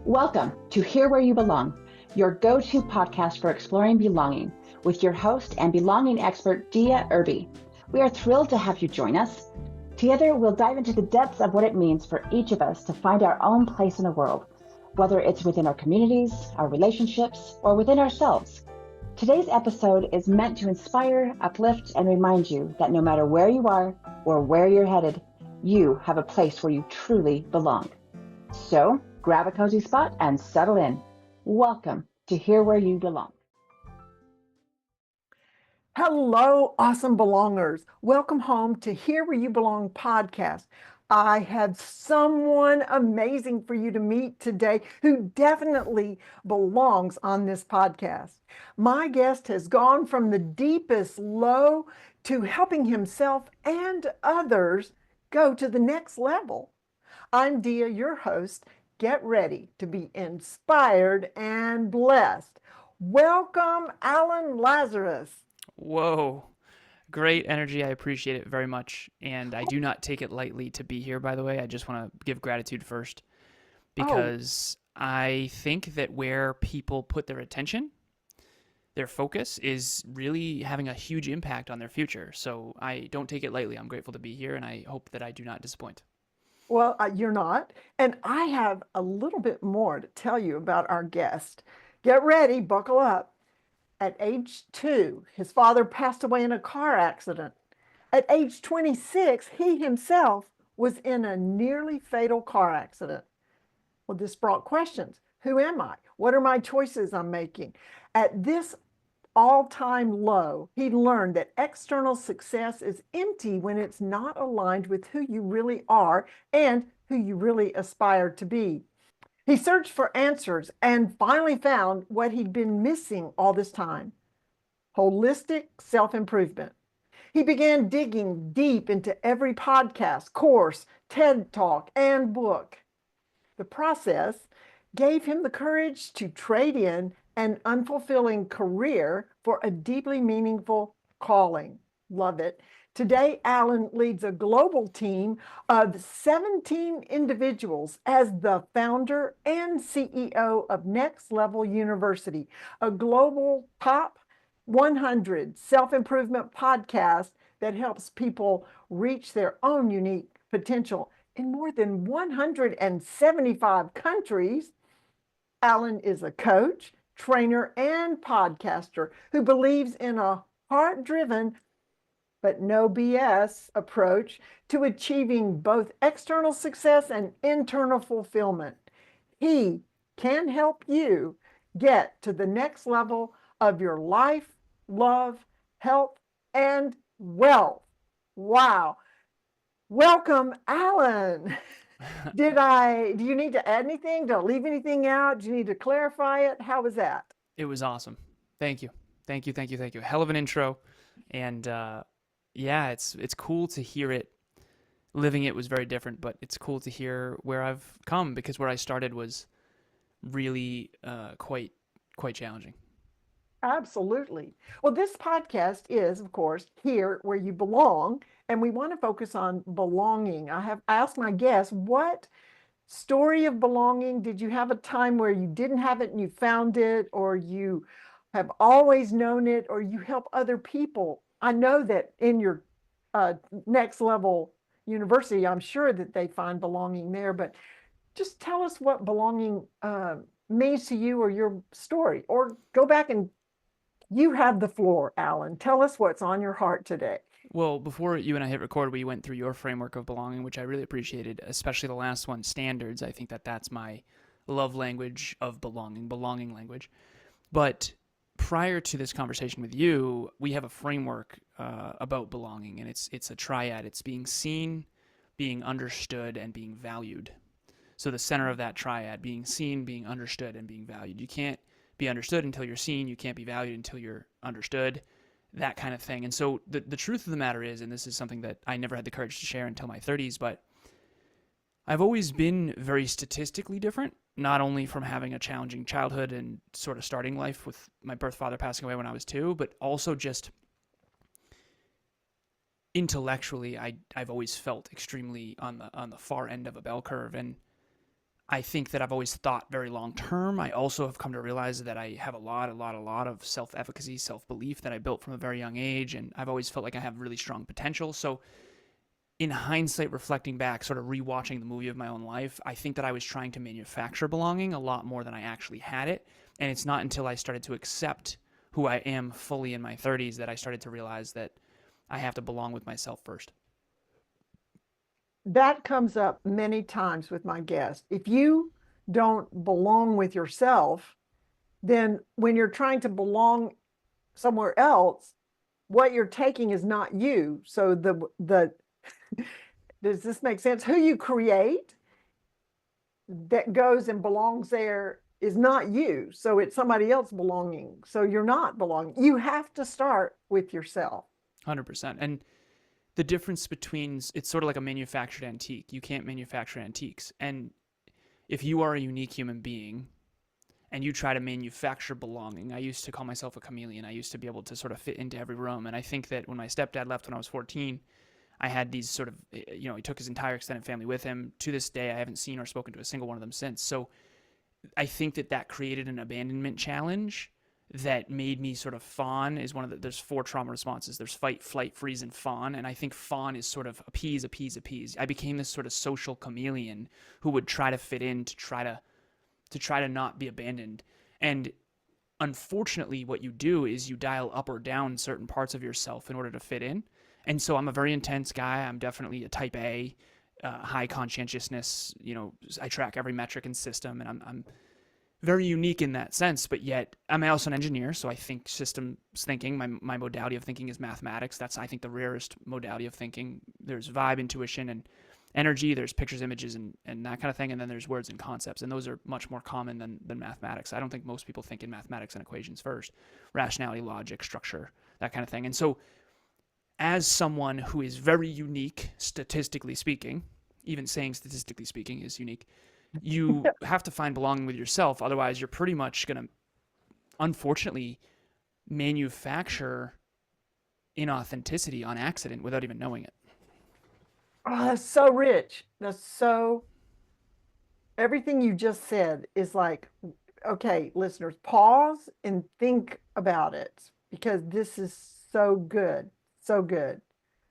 Welcome to Here Where You Belong, your go-to podcast for exploring belonging with your host and belonging expert, Dia Irby. We are thrilled to have you join us. Together, we'll dive into the depths of what it means for each of us to find our own place in the world, whether it's within our communities, our relationships, or within ourselves. Today's episode is meant to inspire, uplift, and remind you that no matter where you are or where you're headed, you have a place where you truly belong. So, grab a cozy spot and settle in. Welcome to Here Where You Belong. Hello, awesome belongers. Welcome home to Here Where You Belong podcast. I have someone amazing for you to meet today who definitely belongs on this podcast. My guest has gone from the deepest low to helping himself and others go to the next level. I'm Dia, your host. Get ready to be inspired and blessed. Welcome, Alan Lazaros. Whoa, great energy. I appreciate it very much. And I do not take it lightly to be here, by the way. I just want to give gratitude first because I think that where people put their attention, their focus is really having a huge impact on their future. So I don't take it lightly. I'm grateful to be here, and I hope that I do not disappoint. Well, you're not. And I have a little bit more to tell you about our guest. Get ready, buckle up. At age 2, his father passed away in a car accident. At age 26, he himself was in a nearly fatal car accident. Well, this brought questions. Who am I? What are my choices I'm making? At this all-time low, he learned that external success is empty when it's not aligned with who you really are and who you really aspire to be. He searched for answers and finally found what he'd been missing all this time: holistic self-improvement. He began digging deep into every podcast, course, TED Talk, and book. The process gave him the courage to trade in an unfulfilling career for a deeply meaningful calling. Love it. Today, Alan leads a global team of 17 individuals as the founder and CEO of Next Level University, a global top 100 self-improvement podcast that helps people reach their own unique potential in more than 175 countries. Alan is a coach, trainer, and podcaster who believes in a heart-driven but no BS approach to achieving both external success and internal fulfillment. He can help you get to the next level of your life, love, health, and wealth. Wow. Welcome, Alan. Do you need to add anything? Did I leave anything out? Do you need to clarify it? How was that? It was awesome. Thank you. Hell of an intro. And yeah, it's cool to hear it. Living it was very different, but it's cool to hear where I've come, because where I started was really quite challenging. Absolutely. Well, this podcast is, of course, Here Where You Belong, and we want to focus on belonging. I have asked my guests, what story of belonging did you have a time where you didn't have it and you found it, or you have always known it, or you help other people? I know that in your Next Level University, I'm sure that they find belonging there, but just tell us what belonging means to you, or your story, or go back and you have the floor, Alan. Tell us what's on your heart today. Well, before you and I hit record, we went through your framework of belonging, which I really appreciated, especially the last one, standards. I think that that's my love language of belonging language. But prior to this conversation with you, we have a framework about belonging, and it's a triad. It's being seen, being understood, and being valued. So the center of that triad, being seen, being understood, and being valued. You can't be understood until you're seen. You can't be valued until you're understood, that kind of thing. And so the truth of the matter is, and this is something that I never had the courage to share until my 30s, but I've always been very statistically different, not only from having a challenging childhood and sort of starting life with my birth father passing away when I was 2, but also just intellectually, I've always felt extremely on the far end of a bell curve. And I think that I've always thought very long term. I also have come to realize that I have a lot of self-efficacy, self-belief that I built from a very young age, and I've always felt like I have really strong potential. So in hindsight, reflecting back, sort of rewatching the movie of my own life, I think that I was trying to manufacture belonging a lot more than I actually had it. And it's not until I started to accept who I am fully in my 30s that I started to realize that I have to belong with myself first. That comes up many times with my guests. If you don't belong with yourself, then when you're trying to belong somewhere else, what you're taking is not you. So the does this make sense? Who you create that goes and belongs there is not you. So it's somebody else belonging. So you're not belonging. You have to start with yourself. 100%. And the difference between, it's sort of like a manufactured antique. You can't manufacture antiques. And if you are a unique human being and you try to manufacture belonging, I used to call myself a chameleon. I used to be able to sort of fit into every room. And I think that when my stepdad left when I was 14, I had these sort of, he took his entire extended family with him. To this day, I haven't seen or spoken to a single one of them since. So I think that created an abandonment challenge that made me sort of fawn. Is one of there's 4 trauma responses. There's fight, flight, freeze, and fawn. And I think fawn is sort of appease. I became this sort of social chameleon who would try to fit in to try to not be abandoned. And unfortunately, what you do is you dial up or down certain parts of yourself in order to fit in. And so I'm a very intense guy. I'm definitely a type A, high conscientiousness. I track every metric and system, and I'm very unique in that sense. But yet, I'm also an engineer, so I think systems thinking. My modality of thinking is mathematics. That's, I think, the rarest modality of thinking. There's vibe, intuition, and energy. There's pictures, images, and that kind of thing. And then there's words and concepts, and those are much more common than mathematics. I don't think most people think in mathematics and equations first. Rationality, logic, structure, that kind of thing. And so as someone who is very unique, statistically speaking, even saying statistically speaking is unique, you have to find belonging with yourself. Otherwise, you're pretty much going to, unfortunately, manufacture inauthenticity on accident without even knowing it. Oh, that's so rich. Everything you just said is like, okay, listeners, pause and think about it, because this is so good. So good.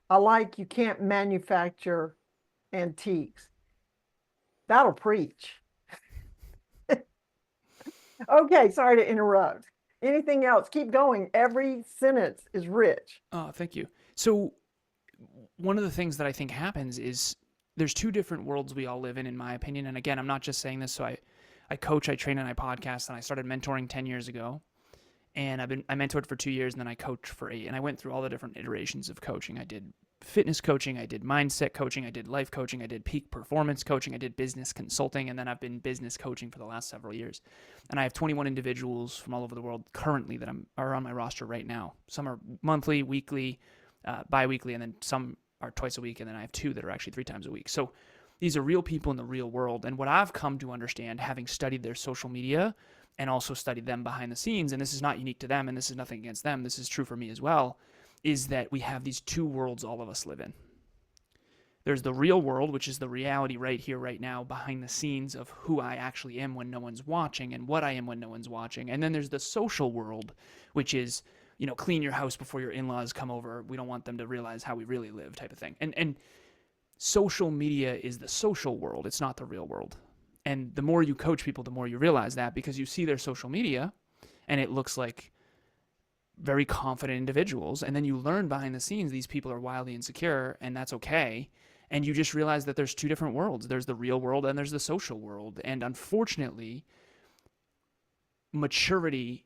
I like you can't manufacture antiques. That'll preach. Okay, sorry to interrupt. Anything else? Keep going. Every sentence is rich. Oh, thank you. So one of the things that I think happens is there's 2 different worlds we all live in my opinion. And again, I'm not just saying this. So I coach, I train, and I podcast, and I started mentoring 10 years ago. And I mentored for 2 years, and then I coached for 8. And I went through all the different iterations of coaching. I did fitness coaching, I did mindset coaching, I did life coaching, I did peak performance coaching, I did business consulting, and then I've been business coaching for the last several years. And I have 21 individuals from all over the world currently that are on my roster right now. Some are monthly, weekly, bi-weekly, and then some are twice a week, and then I have 2 that are actually 3 times a week. So these are real people in the real world. And what I've come to understand, having studied their social media and also studied them behind the scenes, and this is not unique to them, and this is nothing against them, this is true for me as well, is that we have these 2 worlds all of us live in. There's the real world, which is the reality right here, right now, behind the scenes of who I actually am when no one's watching and what I am when no one's watching. And then there's the social world, which is, clean your house before your in-laws come over. We don't want them to realize how we really live, type of thing. And social media is the social world. It's not the real world. And the more you coach people, the more you realize that, because you see their social media and it looks like very confident individuals. And then you learn behind the scenes, these people are wildly insecure, and that's okay. And you just realize that there's 2 different worlds. There's the real world and there's the social world. And unfortunately, maturity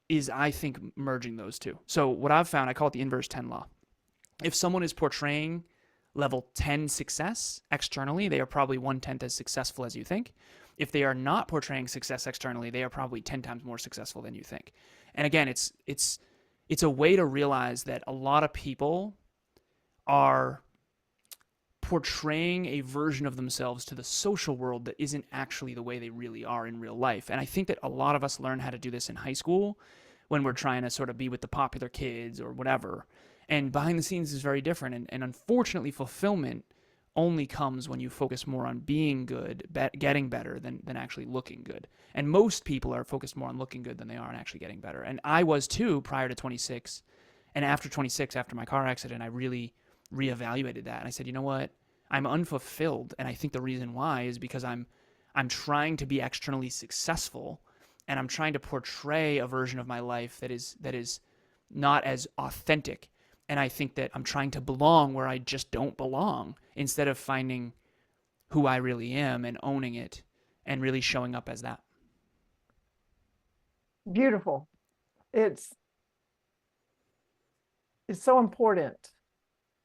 is, I think, merging those 2. So what I've found, I call it the inverse 10 law. If someone is portraying level 10 success externally, they are probably 1/10 as successful as you think. If they are not portraying success externally, they are probably 10 times more successful than you think. And again, it's a way to realize that a lot of people are portraying a version of themselves to the social world that isn't actually the way they really are in real life. And I think that a lot of us learn how to do this in high school when we're trying to sort of be with the popular kids or whatever. And behind the scenes is very different. And unfortunately, fulfillment only comes when you focus more on being good, getting better than actually looking good. And most people are focused more on looking good than they are on actually getting better. And I was too prior to 26. And after 26, after my car accident, I really reevaluated that. And I said, you know what? I'm unfulfilled. And I think the reason why is because I'm trying to be externally successful, and I'm trying to portray a version of my life that is not as authentic. And I think that I'm trying to belong where I just don't belong, instead of finding who I really am and owning it and really showing up as that. Beautiful. It's so important.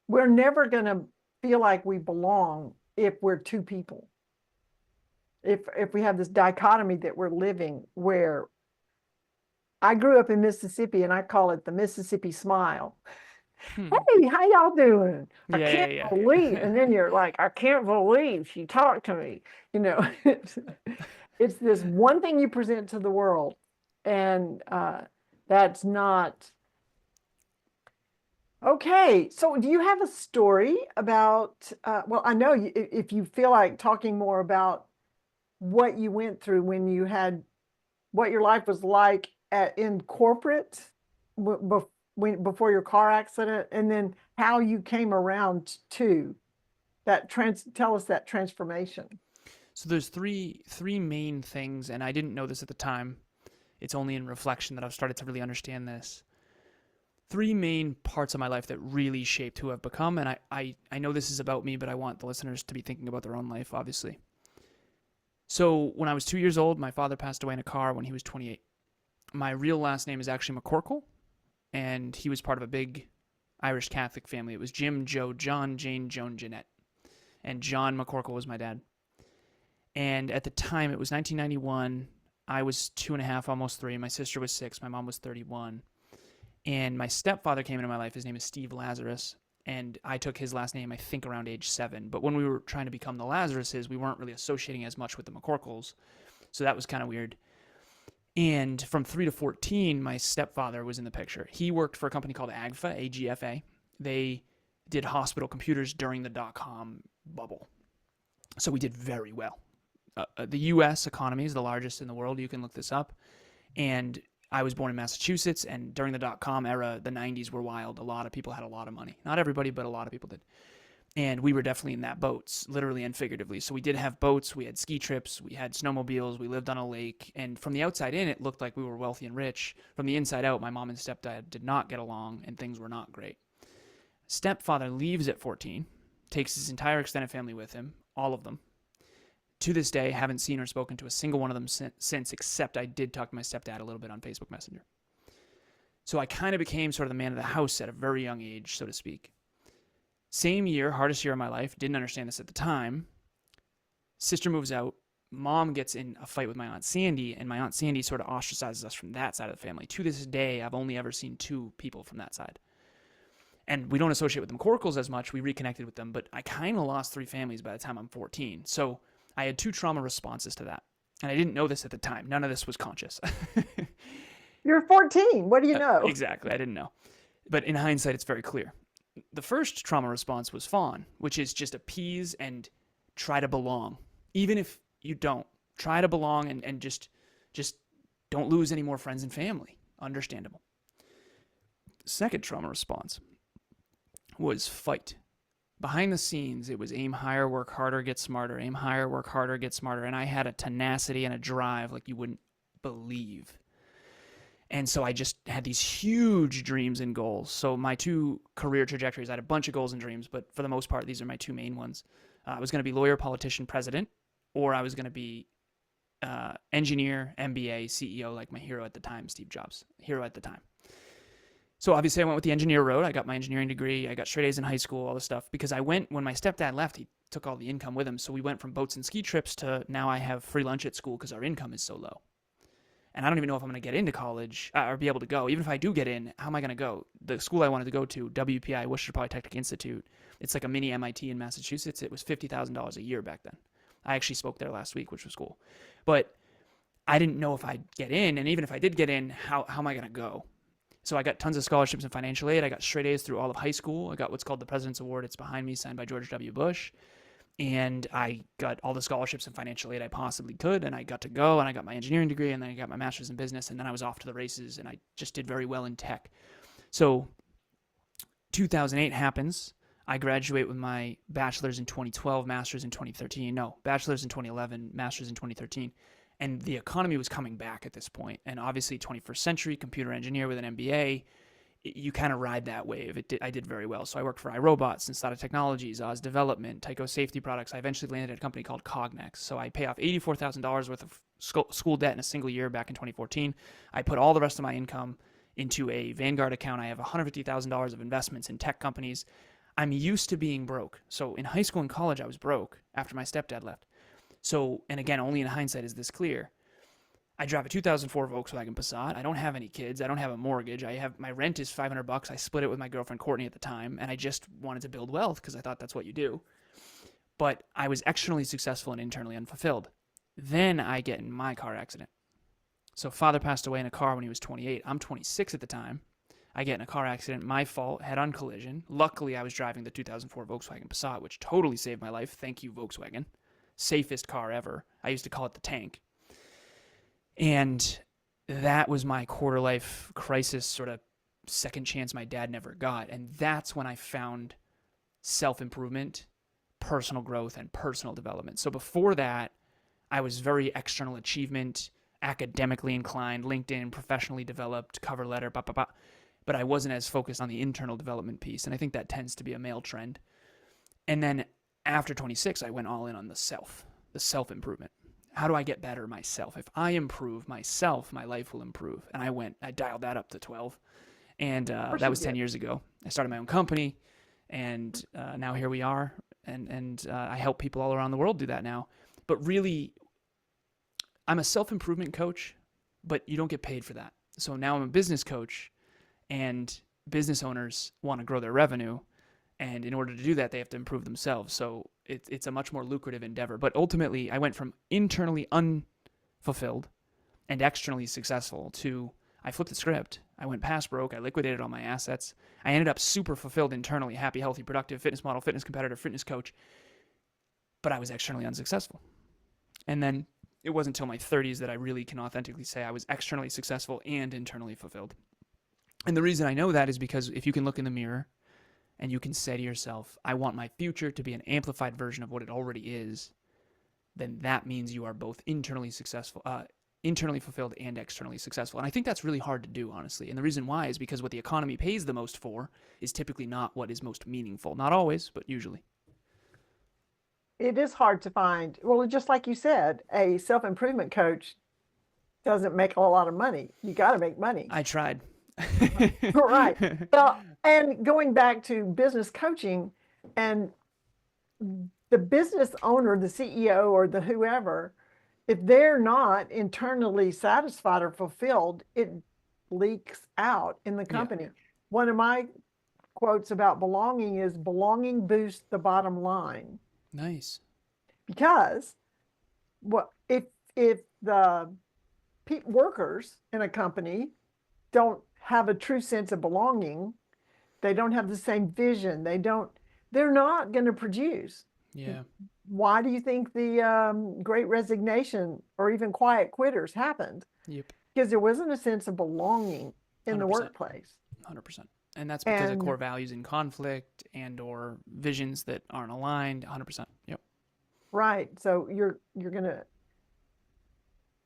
We're never going to feel like we belong if we're two people. If we have this dichotomy that we're living, where I grew up in Mississippi and I call it the Mississippi smile. Hey, how y'all doing? I can't believe. And then you're like, I can't believe she talked to me. You know, it's this one thing you present to the world, and that's not okay. So do you have a story about, well, I know if you feel like talking more about what you went through when you had, what your life was like in corporate before your car accident, and then how you came around to that tell us that transformation. So there's three main things, and I didn't know this at the time. It's only in reflection that I've started to really understand this. Three main parts of my life that really shaped who I've become, and I know this is about me, but I want the listeners to be thinking about their own life, obviously. So when I was 2 years old, my father passed away in a car when he was 28. My real last name is actually McCorkle, and he was part of a big Irish Catholic family. It was Jim, Joe, John, Jane, Joan, Jeanette. And John McCorkle was my dad. And at the time, it was 1991. I was 2.5, almost 3. My sister was 6. My mom was 31. And my stepfather came into my life. His name is Steve Lazaros. And I took his last name, I think, around age 7. But when we were trying to become the Lazaroses, we weren't really associating as much with the McCorkles. So that was kind of weird. And from 3 to 14, my stepfather was in the picture. He worked for a company called AGFA, A-G-F-A. They did hospital computers during the dot-com bubble. So we did very well. The U.S. economy is the largest in the world. You can look this up. And I was born in Massachusetts, and during the dot-com era, the 90s were wild. A lot of people had a lot of money. Not everybody, but a lot of people did. And we were definitely in that boat, literally and figuratively. So we did have boats, we had ski trips, we had snowmobiles, we lived on a lake. And from the outside in, it looked like we were wealthy and rich. From the inside out, my mom and stepdad did not get along, and things were not great. Stepfather leaves at 14, takes his entire extended family with him, all of them. To this day, haven't seen or spoken to a single one of them since, except I did talk to my stepdad a little bit on Facebook Messenger. So I kind of became sort of the man of the house at a very young age, so to speak. Same year, hardest year of my life, didn't understand this at the time. Sister moves out. Mom gets in a fight with my Aunt Sandy, and my Aunt Sandy sort of ostracizes us from that side of the family. To this day, I've only ever seen 2 people from that side. And we don't associate with the McCorkles as much. We reconnected with them, but I kind of lost 3 families by the time I'm 14. So I had 2 trauma responses to that. And I didn't know this at the time. None of this was conscious. You're 14. What do you know? Exactly. I didn't know. But in hindsight, it's very clear. The first trauma response was fawn, which is just appease and try to belong. Even if you don't, try to belong and just don't lose any more friends and family. Understandable. The second trauma response was fight. Behind the scenes, it was aim higher, work harder, get smarter. Aim higher, work harder, get smarter. And I had a tenacity and a drive like you wouldn't believe. And so I just had these huge dreams and goals. So my 2 career trajectories, I had a bunch of goals and dreams, but for the most part, these are my 2 main ones. I was going to be lawyer, politician, president, or I was going to be engineer, MBA, CEO, like my hero at the time, Steve Jobs, hero at the time. So obviously I went with the engineer road. I got my engineering degree. I got straight A's in high school, all this stuff, because I went, when my stepdad left, he took all the income with him. So we went from boats and ski trips to now I have free lunch at school because our income is so low. And I don't even know if I'm going to get into college or be able to go. Even if I do get in, how am I going to go? The school I wanted to go to, WPI, Worcester Polytechnic Institute, it's like a mini MIT in Massachusetts. It was $50,000 a year back then. I actually spoke there last week, which was cool. But I didn't know if I'd get in. And even if I did get in, how am I going to go? So I got tons of scholarships and financial aid. I got straight A's through all of high school. I got what's called the President's Award. It's behind me, signed by George W. Bush. and I got all the scholarships and financial aid I possibly could, and I got to go, and I got my engineering degree, and then I got my master's in business, and then I was off to the races, and I just did very well in tech. So 2008 happens. I graduate with my bachelor's in 2012, master's in 2013. No, bachelor's in 2011, master's in 2013. And the economy was coming back at this point. And obviously 21st century, computer engineer with an MBA, you kind of ride that wave. I did very well. So I worked for iRobots, Sensata Technologies, Oz Development, Tyco Safety Products. I eventually landed at a company called Cognex. So I pay off $84,000 worth of school debt in a single year back in 2014. I put all the rest of my income into a Vanguard account. I have $150,000 of investments in tech companies. I'm used to being broke. So in high school and college, I was broke after my stepdad left. So, and again, only in hindsight is this clear. I drive a 2004 Volkswagen Passat. I don't have any kids. I don't have a mortgage. My rent is $500. I split it with my girlfriend Courtney at the time, and I just wanted to build wealth because I thought that's what you do. But I was externally successful and internally unfulfilled. Then I get in my car accident. So father passed away in a car when he was 28. I'm 26 at the time. I get in a car accident, my fault, head-on collision. Luckily, I was driving the 2004 Volkswagen Passat, which totally saved my life. Thank you, Volkswagen. Safest car ever. I used to call it the tank. And that was my quarter-life crisis, sort of second chance my dad never got. And that's when I found self-improvement, personal growth, and personal development. So before that, I was very external achievement, academically inclined, LinkedIn, professionally developed, cover letter, but I wasn't as focused on the internal development piece. And I think that tends to be a male trend. And then after 26, I went all in on the self-improvement. How do I get better myself? If I improve myself, my life will improve. And I dialed that up to 12. And that was 10 years ago. I started my own company, and now here we are. And I help people all around the world do that now. But really, I'm a self-improvement coach, but you don't get paid for that. So now I'm a business coach, and business owners want to grow their revenue. And in order to do that, they have to improve themselves. So it's a much more lucrative endeavor. But ultimately, I went from internally unfulfilled and externally successful to I flipped the script. I went past broke. I liquidated all my assets. I ended up super fulfilled internally, happy, healthy, productive, fitness model, fitness competitor, fitness coach. But I was externally unsuccessful. And then it wasn't until my 30s that I really can authentically say I was externally successful and internally fulfilled. And the reason I know that is because if you can look in the mirror and you can say to yourself, I want my future to be an amplified version of what it already is, then that means you are both internally successful, internally fulfilled and externally successful. And I think that's really hard to do, honestly. And the reason why is because what the economy pays the most for is typically not what is most meaningful. Not always, but usually. It is hard to find. Well, just like you said, a self-improvement coach doesn't make a lot of money. You got to make money. I tried. Right. Well, and going back to business coaching, and the business owner, the CEO or the whoever, if they're not internally satisfied or fulfilled, it leaks out in the company. Yeah. One of my quotes about belonging is belonging boosts the bottom line. Nice. Because if the workers in a company don't have a true sense of belonging, they don't have the same vision, they're not going to produce. Yeah. Why do you think the Great Resignation or even quiet quitters happened? Yep. Because there wasn't a sense of belonging in 100%. The workplace. 100%. And that's because of core values in conflict and or visions that aren't aligned. 100%. Yep. Right. So you're going to,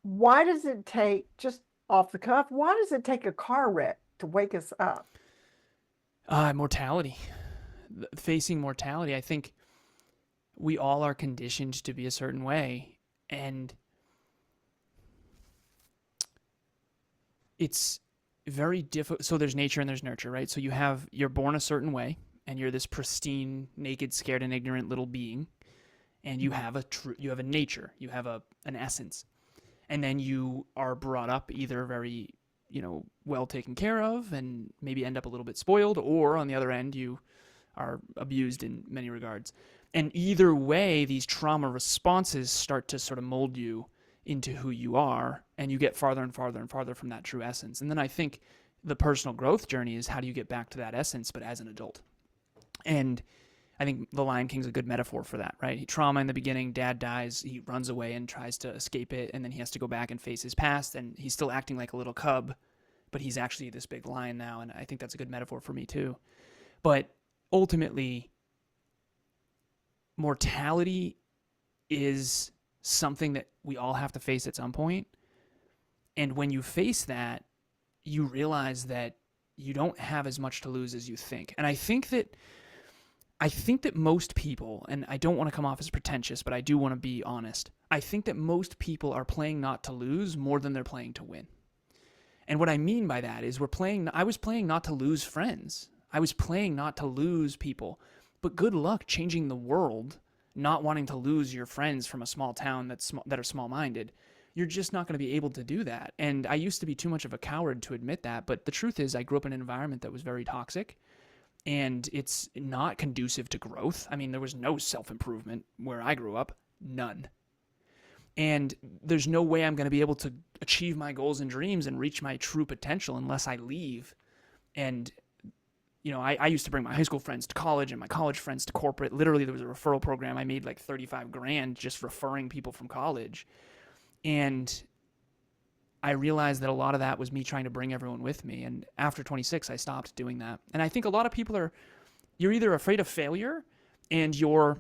why does it take, just off the cuff, why does it take a car wreck to wake us up? Mortality. Facing mortality. I think we all are conditioned to be a certain way, and it's very difficult. So there's nature and there's nurture, right? So you're born a certain way, and you're this pristine, naked, scared, and ignorant little being, and you have a nature, you have an essence, and then you are brought up either very, well taken care of, and maybe end up a little bit spoiled, or on the other end, you are abused in many regards. And either way, these trauma responses start to sort of mold you into who you are, and you get farther and farther and farther from that true essence. And then I think the personal growth journey is how do you get back to that essence, but as an adult. And I think The Lion King's a good metaphor for that, right? Trauma in the beginning, dad dies, he runs away and tries to escape it, and then he has to go back and face his past, and he's still acting like a little cub, but he's actually this big lion now, and I think that's a good metaphor for me too. But ultimately, mortality is something that we all have to face at some point. And when you face that, you realize that you don't have as much to lose as you think. And I think that most people, and I don't want to come off as pretentious, but I do want to be honest. I think that most people are playing not to lose more than they're playing to win. And what I mean by that is I was playing not to lose friends. I was playing not to lose people. But good luck changing the world, not wanting to lose your friends from a small town that are small-minded. You're just not going to be able to do that. And I used to be too much of a coward to admit that, but the truth is I grew up in an environment that was very toxic, and it's not conducive to growth. I mean, there was no self-improvement where I grew up, none. And there's no way I'm going to be able to achieve my goals and dreams and reach my true potential unless I leave. And, I used to bring my high school friends to college and my college friends to corporate. Literally, there was a referral program. I made like 35 grand just referring people from college. And I realized that a lot of that was me trying to bring everyone with me. And after 26, I stopped doing that. And I think a lot of people you're either afraid of failure and you're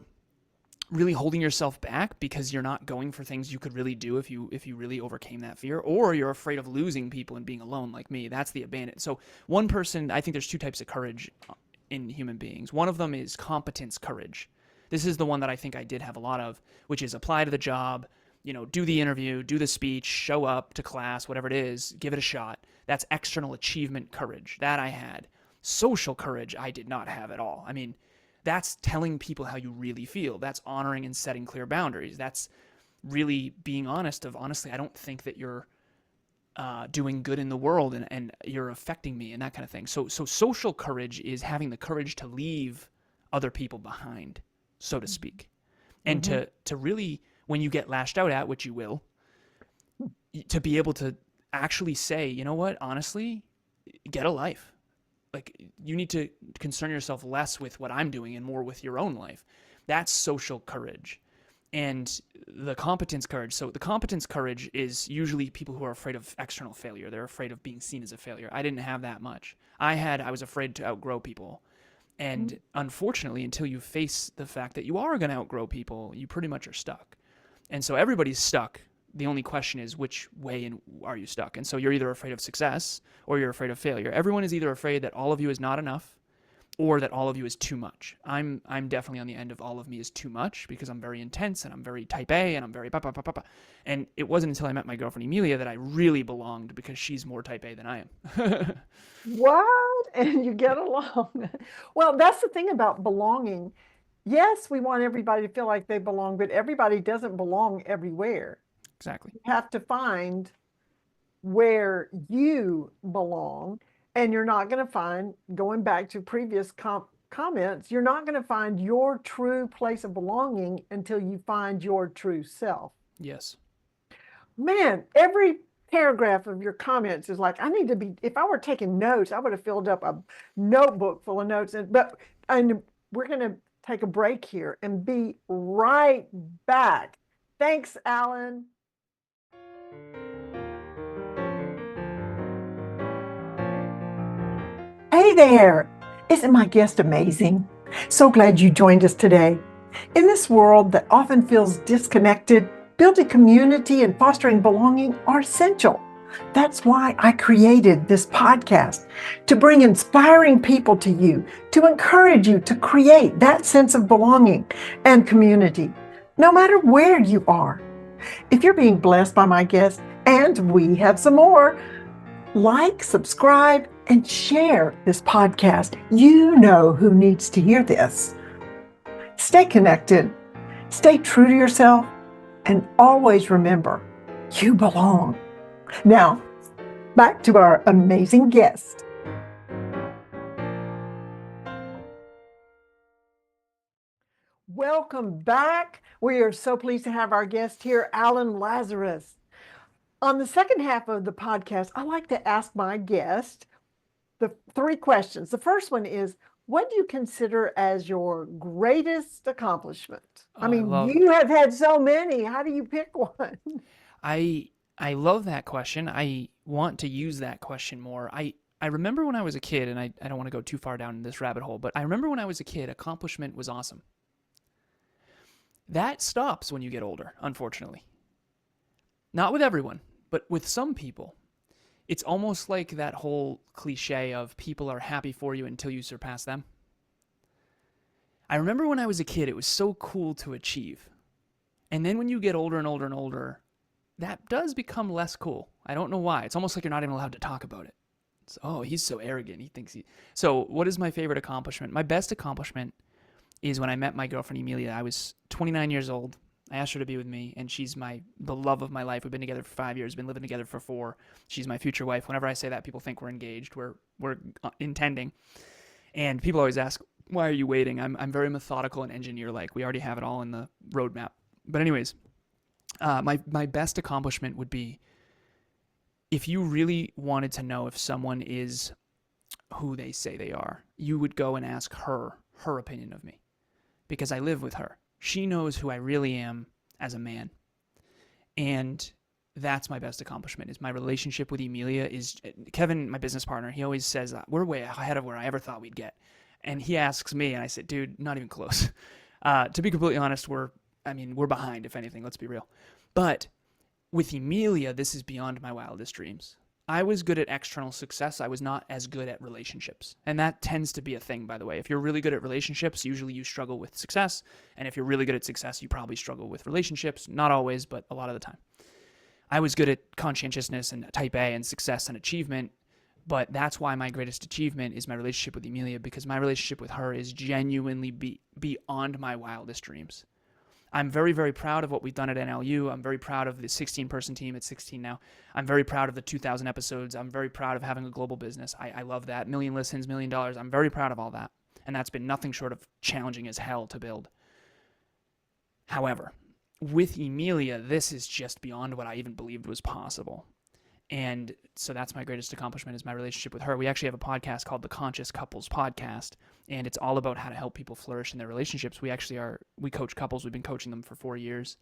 really holding yourself back because you're not going for things you could really do if you really overcame that fear, or you're afraid of losing people and being alone like me. That's the abandoned. So one person, I think there's two types of courage in human beings. One of them is competence courage. This is the one that I think I did have a lot of, which is apply to the job, do the interview, do the speech, show up to class, whatever it is, give it a shot. That's external achievement courage. That I had. Social courage, I did not have at all. I mean, that's telling people how you really feel. That's honoring and setting clear boundaries. That's really being honest honestly, I don't think that you're doing good in the world and you're affecting me and that kind of thing. So social courage is having the courage to leave other people behind, so to speak. And to really, when you get lashed out at, which you will, to be able to actually say, you know what, honestly, get a life. Like, you need to concern yourself less with what I'm doing and more with your own life. That's social courage. And the competence courage. So the competence courage is usually people who are afraid of external failure. They're afraid of being seen as a failure. I didn't have that much. I was afraid to outgrow people. And unfortunately, until you face the fact that you are going to outgrow people, you pretty much are stuck. And so everybody's stuck. The only question is, which way are you stuck? And so you're either afraid of success or you're afraid of failure. Everyone is either afraid that all of you is not enough or that all of you is too much. I'm definitely on the end of all of me is too much because I'm very intense and I'm very type A and I'm very pa. And it wasn't until I met my girlfriend Emilia that I really belonged because she's more type A than I am. What? And you get along. Well, that's the thing about belonging. Yes, we want everybody to feel like they belong, but everybody doesn't belong everywhere. Exactly. You have to find where you belong, and you're not going to find, going back to previous comments, you're not going to find your true place of belonging until you find your true self. Yes. Man, every paragraph of your comments is like, if I were taking notes, I would have filled up a notebook full of notes. And we're going to take a break here and be right back. Thanks, Alan. Hey there! Isn't my guest amazing? So glad you joined us today. In this world that often feels disconnected, building community and fostering belonging are essential. That's why I created this podcast, to bring inspiring people to you, to encourage you to create that sense of belonging and community, no matter where you are. If you're being blessed by my guest, and we have some more, like, subscribe, and share this podcast. You know who needs to hear this. Stay connected, stay true to yourself, and always remember, you belong. Now, back to our amazing guest. Welcome back. We are so pleased to have our guest here, Alan Lazaros. On the second half of the podcast, I like to ask my guest the three questions. The first one is, what do you consider as your greatest accomplishment? Oh, I I mean, love you have had so many. How do you pick one? I I love that question. I want to use that question more. I remember when I was a kid, and I don't want to go too far down this rabbit hole, but I remember when I was a kid, accomplishment was awesome. That stops when you get older, unfortunately. Not with everyone, but with some people. It's almost like that whole cliche of people are happy for you until you surpass them. I remember when I was a kid, it was so cool to achieve. And then when you get older and older and older, that does become less cool. I don't know why. It's almost like you're not even allowed to talk about it. It's, oh, he's so arrogant. He thinks he. So, what is my favorite accomplishment? My best accomplishment is when I met my girlfriend Emilia. I was 29 years old. I asked her to be with me, and she's the love of my life. We've been together for 5 years, been living together for 4. She's my future wife. Whenever I say that, people think we're engaged. We're intending. And people always ask, why are you waiting? I'm very methodical and engineer-like. We already have it all in the roadmap. But anyways, my best accomplishment would be if you really wanted to know if someone is who they say they are, you would go and ask her opinion of me, because I live with her. She knows who I really am as a man. And that's my best accomplishment, is my relationship with Emilia. Is Kevin, my business partner, he always says we're way ahead of where I ever thought we'd get. And he asks me, and I said, dude, not even close. To be completely honest, we're behind, if anything, let's be real. But with Emilia, this is beyond my wildest dreams. I was good at external success. I was not as good at relationships. And that tends to be a thing, by the way. If you're really good at relationships, usually you struggle with success. And if you're really good at success, you probably struggle with relationships. Not always, but a lot of the time. I was good at conscientiousness and type A and success and achievement. But that's why my greatest achievement is my relationship with Emilia, because my relationship with her is genuinely beyond my wildest dreams. I'm very, very proud of what we've done at NLU. I'm very proud of the 16-person team at 16 now. I'm very proud of the 2,000 episodes. I'm very proud of having a global business. I love that. 1,000,000 listens, $1 million. I'm very proud of all that. And that's been nothing short of challenging as hell to build. However, with Emilia, this is just beyond what I even believed was possible. And so that's my greatest accomplishment, is my relationship with her. We actually have a podcast called the Conscious Couples Podcast, and it's all about how to help people flourish in their relationships. We coach couples. We've been coaching them for 4 years,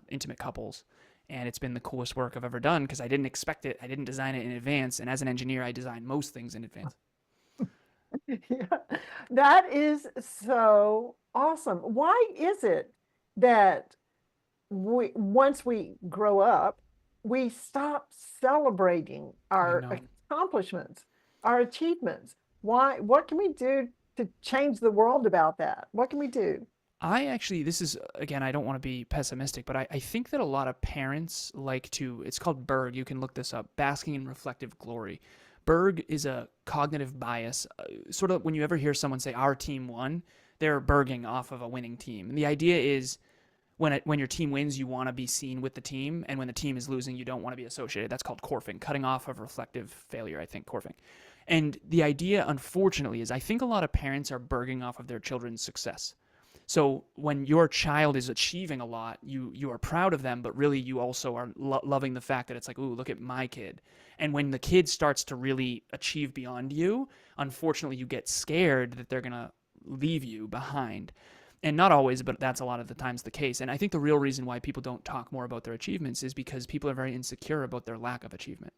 intimate couples. And it's been the coolest work I've ever done, because I didn't expect it. I didn't design it in advance. And as an engineer, I design most things in advance. Yeah, that is so awesome. Why is it that once we grow up, we stop celebrating our accomplishments, our achievements? Why? What can we do to change the world about that? What can we do? This is, again, I don't want to be pessimistic, but I think that a lot of parents like to, it's called Berg, you can look this up, basking in reflective glory. Berg is a cognitive bias. Sort of when you ever hear someone say, our team won, they're berging off of a winning team. And the idea is, when your team wins, you want to be seen with the team, and when the team is losing, you don't want to be associated. That's called corfing, cutting off of reflective failure, I think, corfing. And the idea, unfortunately, is I think a lot of parents are berging off of their children's success. So when your child is achieving a lot, you are proud of them, but really you also are loving the fact that it's like, ooh, look at my kid. And when the kid starts to really achieve beyond you, unfortunately, you get scared that they're going to leave you behind. And not always, but that's a lot of the times the case. And I think the real reason why people don't talk more about their achievements is because people are very insecure about their lack of achievement.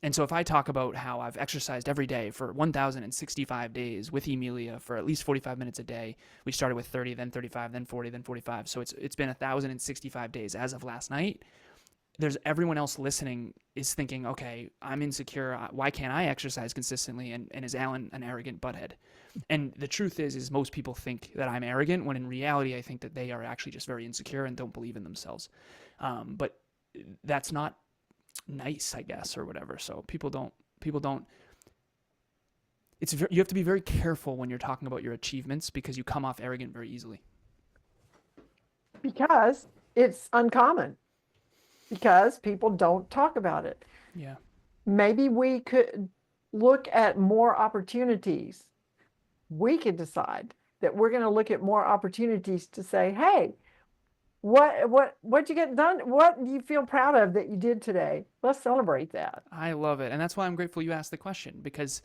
And so if I talk about how I've exercised every day for 1,065 days with Emilia for at least 45 minutes a day, we started with 30, then 35, then 40, then 45. So it's been 1,065 days as of last night. There's everyone else listening is thinking, okay, I'm insecure. Why can't I exercise consistently? And is Alan an arrogant butthead? And the truth is most people think that I'm arrogant, when in reality, I think that they are actually just very insecure and don't believe in themselves. But that's not nice, I guess, or whatever. So people don't, you have to be very careful when you're talking about your achievements, because you come off arrogant very easily. Because it's uncommon. Because people don't talk about it. Yeah. Maybe we could look at more opportunities. We could decide that we're going to look at more opportunities to say, hey, what you get done? What do you feel proud of that you did today? Let's celebrate that. I love it. And that's why I'm grateful you asked the question, because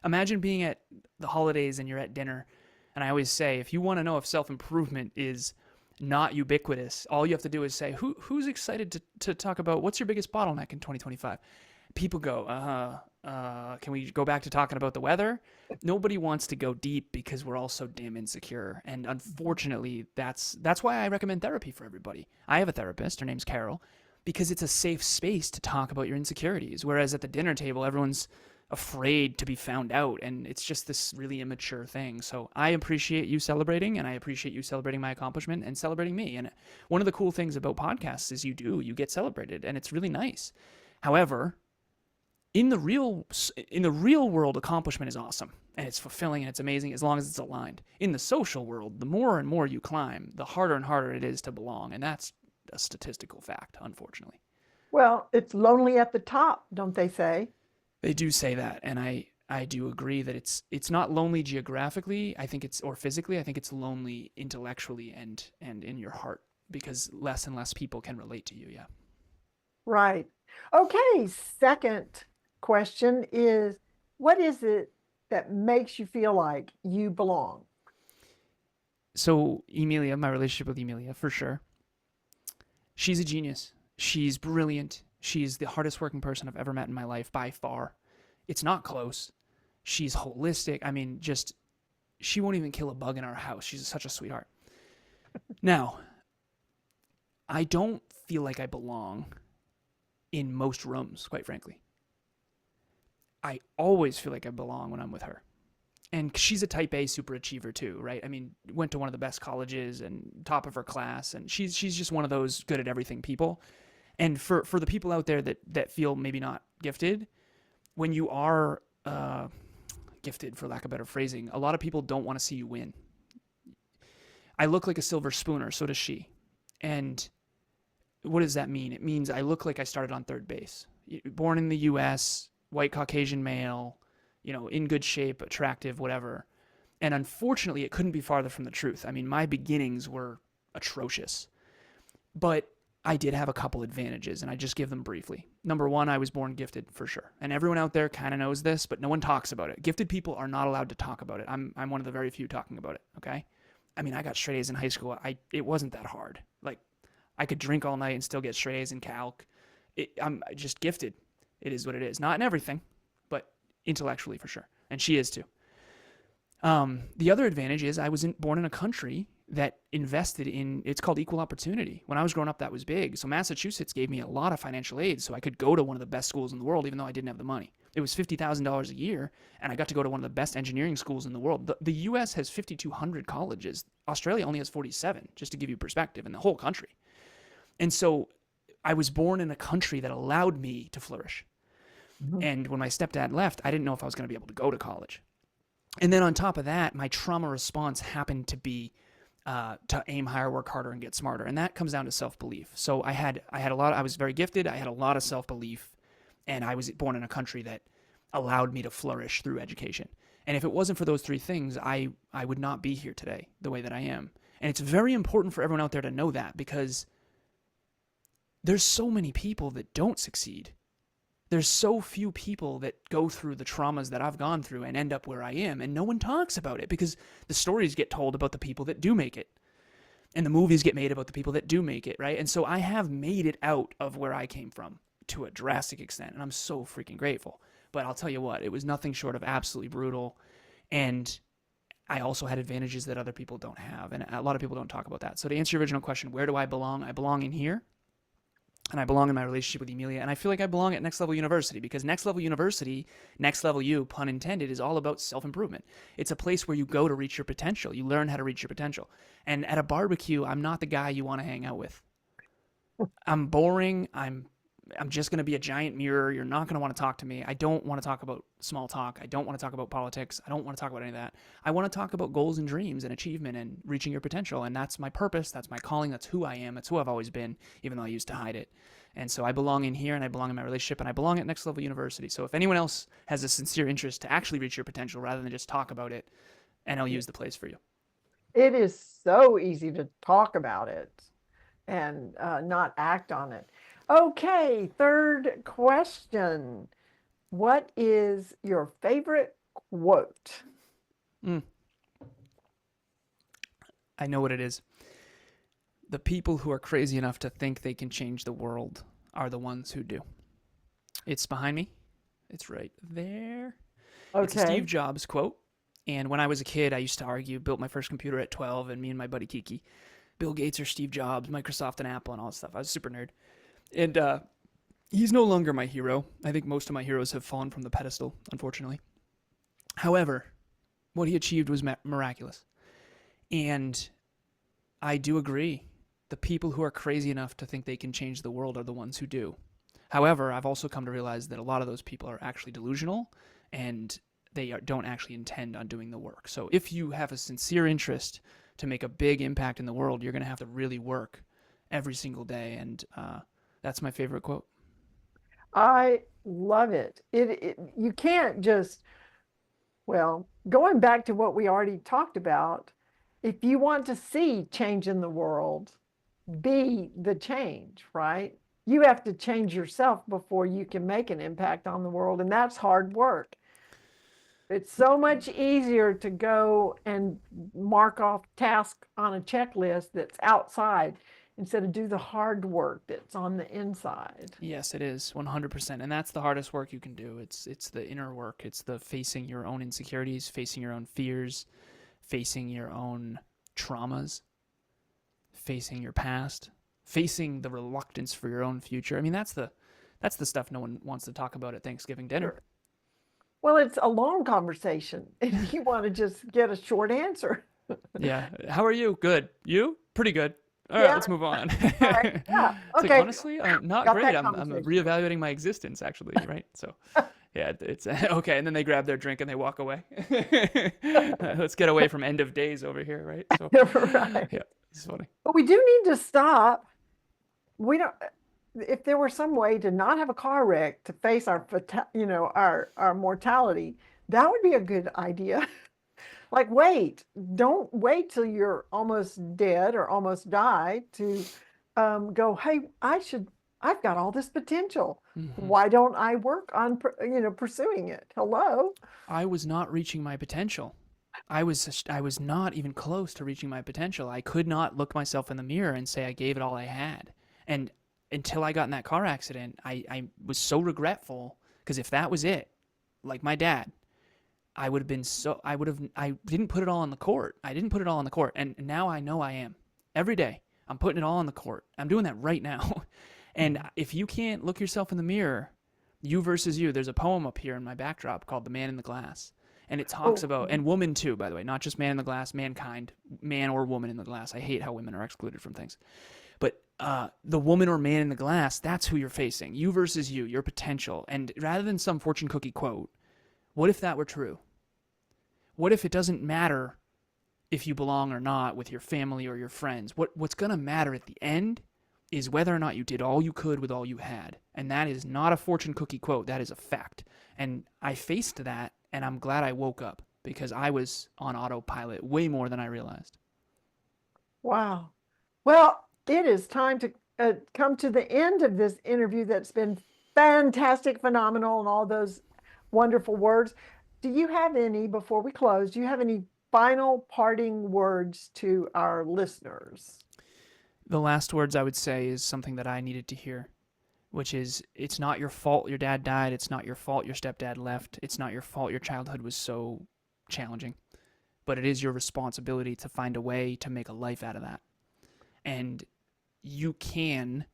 Imagine being at the holidays and you're at dinner. And I always say, if you want to know if self improvement is not ubiquitous, all you have to do is say, who's excited to talk about what's your biggest bottleneck in 2025? People go, can we go back to talking about the weather? Nobody wants to go deep because we're all so damn insecure. And unfortunately, that's why I recommend therapy for everybody. I have a therapist, her name's Carol, because it's a safe space to talk about your insecurities. Whereas at the dinner table, everyone's afraid to be found out, and it's just this really immature thing. So I appreciate you celebrating, and I appreciate you celebrating my accomplishment and celebrating me. And one of the cool things about podcasts is you get celebrated, and it's really nice. However, in the real world, accomplishment is awesome and it's fulfilling and it's amazing as long as it's aligned. In the social world, the more and more you climb, the harder and harder it is to belong, and that's a statistical fact, unfortunately. Well, it's lonely at the top, don't they say? They do say that, and I do agree that it's not lonely geographically, I think it's, or physically. I think it's lonely intellectually and in your heart, because less and less people can relate to you. Yeah. Right. Okay, second question is, what is it that makes you feel like you belong? So Emilia, my relationship with Emilia, for sure. She's a genius. She's brilliant. She's the hardest working person I've ever met in my life by far. It's not close. She's holistic. I mean, just, she won't even kill a bug in our house. She's such a sweetheart. Now, I don't feel like I belong in most rooms, quite frankly. I always feel like I belong when I'm with her. And she's a type A super achiever too, right? I mean, went to one of the best colleges and top of her class, and she's just one of those good at everything people. And for the people out there that feel maybe not gifted, when you are gifted, for lack of better phrasing, a lot of people don't want to see you win. I look like a silver spooner, so does she. And what does that mean? It means I look like I started on third base. Born in the U.S., white Caucasian male, in good shape, attractive, whatever. And unfortunately, it couldn't be farther from the truth. I mean, my beginnings were atrocious. But I did have a couple advantages, and I just give them briefly. Number one, I was born gifted, for sure. And everyone out there kind of knows this, but no one talks about it. Gifted people are not allowed to talk about it. I'm one of the very few talking about it, okay? I mean, I got straight A's in high school. It wasn't that hard. Like, I could drink all night and still get straight A's in calc. I'm just gifted. It is what it is. Not in everything, but intellectually for sure. And she is too. The other advantage is I was born in a country that invested in, it's called equal opportunity. When I was growing up, that was big. So Massachusetts gave me a lot of financial aid so I could go to one of the best schools in the world, even though I didn't have the money. It was $50,000 a year, and I got to go to one of the best engineering schools in the world. The U.S. has 5,200 colleges. Australia only has 47, just to give you perspective, in the whole country. And so I was born in a country that allowed me to flourish. Mm-hmm. And when my stepdad left, I didn't know if I was going to be able to go to college. And then on top of that, my trauma response happened to be to aim higher, work harder, and get smarter. And that comes down to self-belief. So I was very gifted. I had a lot of self-belief, and I was born in a country that allowed me to flourish through education. And if it wasn't for those three things, I would not be here today the way that I am. And it's very important for everyone out there to know that, because there's so many people that don't succeed. There's so few people that go through the traumas that I've gone through and end up where I am, and no one talks about it, because the stories get told about the people that do make it, and the movies get made about the people that do make it, right? And so I have made it out of where I came from to a drastic extent, and I'm so freaking grateful. But I'll tell you what, it was nothing short of absolutely brutal, and I also had advantages that other people don't have, and a lot of people don't talk about that. So to answer your original question, where do I belong? I belong in here. And I belong in my relationship with Emilia. And I feel like I belong at Next Level University, because Next Level University, Next Level You, pun intended, is all about self-improvement. It's a place where you go to reach your potential. You learn how to reach your potential. And at a barbecue, I'm not the guy you want to hang out with. I'm boring. I'm just going to be a giant mirror. You're not going to want to talk to me. I don't want to talk about small talk. I don't want to talk about politics. I don't want to talk about any of that. I want to talk about goals and dreams and achievement and reaching your potential. And that's my purpose. That's my calling. That's who I am. That's who I've always been, even though I used to hide it. And so I belong in here, and I belong in my relationship, and I belong at Next Level University. So if anyone else has a sincere interest to actually reach your potential rather than just talk about it, NLU is the place for you. It is so easy to talk about it and not act on it. Okay, third question. What is your favorite quote. I know what it is. The people who are crazy enough to think they can change the world are the ones who do. It's behind me. It's right there. Okay. It's a Steve Jobs quote. And when I was a kid, I used to argue, built my first computer at 12, and me and my buddy Kiki, Bill Gates or Steve Jobs, Microsoft and Apple and all that stuff. I was a super nerd. And he's no longer my hero. I think most of my heroes have fallen from the pedestal, unfortunately. However, what he achieved was miraculous. And I do agree. The people who are crazy enough to think they can change the world are the ones who do. However, I've also come to realize that a lot of those people are actually delusional, and they don't actually intend on doing the work. So if you have a sincere interest to make a big impact in the world, you're going to have to really work every single day. And that's my favorite quote. I love it. You can't just, well, going back to what we already talked about, if you want to see change in the world, be the change, right? You have to change yourself before you can make an impact on the world, and that's hard work. It's so much easier to go and mark off tasks on a checklist that's outside instead of do the hard work that's on the inside. Yes, it is 100%, and that's the hardest work you can do. It's the inner work. It's the facing your own insecurities, facing your own fears, facing your own traumas, facing your past, facing the reluctance for your own future. I mean, that's the stuff no one wants to talk about at Thanksgiving dinner. Sure. Well, it's a long conversation, and you want to just get a short answer. Yeah. How are you? Good. You? Pretty good. All right, let's move on. All right. Yeah. It's Okay. like, honestly, not Got great. that I'm conversation. reevaluating my existence, actually, right? So, yeah, it's okay. And then they grab their drink and they walk away. Let's get away from end of days over here, right? So, Right. yeah, it's funny. But we do need to stop. We don't. If there were some way to not have a car wreck to face our mortality, that would be a good idea. Like, don't wait till you're almost dead or almost die to go, hey, I've got all this potential. Mm-hmm. Why don't I work on, pursuing it? Hello? I was not reaching my potential. I was not even close to reaching my potential. I could not look myself in the mirror and say I gave it all I had. And until I got in that car accident, I was so regretful, because if that was it, like my dad, I didn't put it all on the court. I didn't put it all on the court. And now I know I am. Every day, I'm putting it all on the court. I'm doing that right now. And if you can't look yourself in the mirror, you versus you, there's a poem up here in my backdrop called The Man in the Glass. And it talks about, and woman too, by the way, not just man in the glass, mankind, man or woman in the glass. I hate how women are excluded from things. But the woman or man in the glass, that's who you're facing. You versus you, your potential. And rather than some fortune cookie quote, what if that were true? What if it doesn't matter if you belong or not with your family or your friends? What's going to matter at the end is whether or not you did all you could with all you had. And that is not a fortune cookie quote. That is a fact. And I faced that, and I'm glad I woke up, because I was on autopilot way more than I realized. Wow. Well, it is time to come to the end of this interview that's been fantastic, phenomenal, and all those wonderful words. Do you have any, before we close, do you have any final parting words to our listeners? The last words I would say is something that I needed to hear, which is, it's not your fault your dad died. It's not your fault your stepdad left. It's not your fault your childhood was so challenging. But it is your responsibility to find a way to make a life out of that. And you can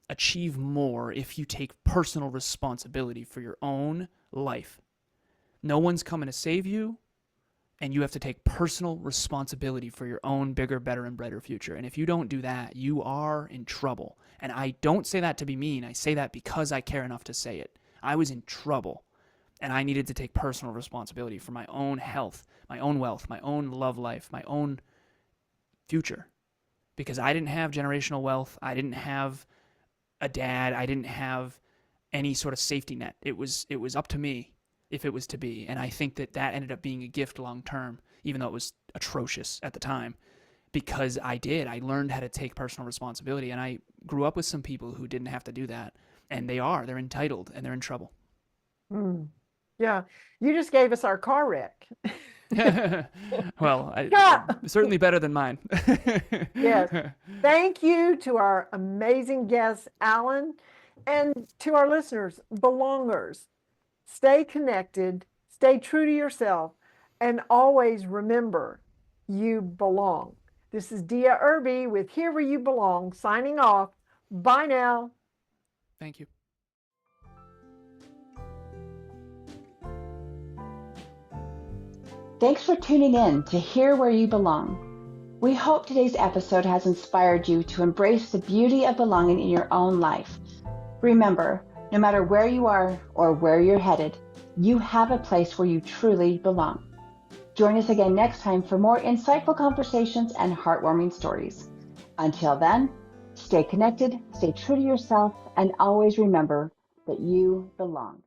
achieve more if you take personal responsibility for your own life. No one's coming to save you, and you have to take personal responsibility for your own bigger, better, and brighter future. And if you don't do that, you are in trouble. And I don't say that to be mean. I say that because I care enough to say it. I was in trouble, and I needed to take personal responsibility for my own health, my own wealth, my own love life, my own future. Because I didn't have generational wealth. I didn't have a dad. I didn't have any sort of safety net. It was up to me if it was to be. And I think that ended up being a gift long term, even though it was atrocious at the time, because I learned how to take personal responsibility. And I grew up with some people who didn't have to do that. And they're entitled, and they're in trouble. Yeah. You just gave us our car wreck. Well, Yeah. certainly better than mine. Yes. Thank you to our amazing guest, Alan, and to our listeners, belongers. Stay connected, stay true to yourself, and always remember you belong. This is Dia Irby with Here Where You Belong, signing off. Bye now. Thank you. Thanks for tuning in to Here Where You Belong. We hope today's episode has inspired you to embrace the beauty of belonging in your own life. Remember, no matter where you are or where you're headed, you have a place where you truly belong. Join us again next time for more insightful conversations and heartwarming stories. Until then, stay connected, stay true to yourself, and always remember that you belong.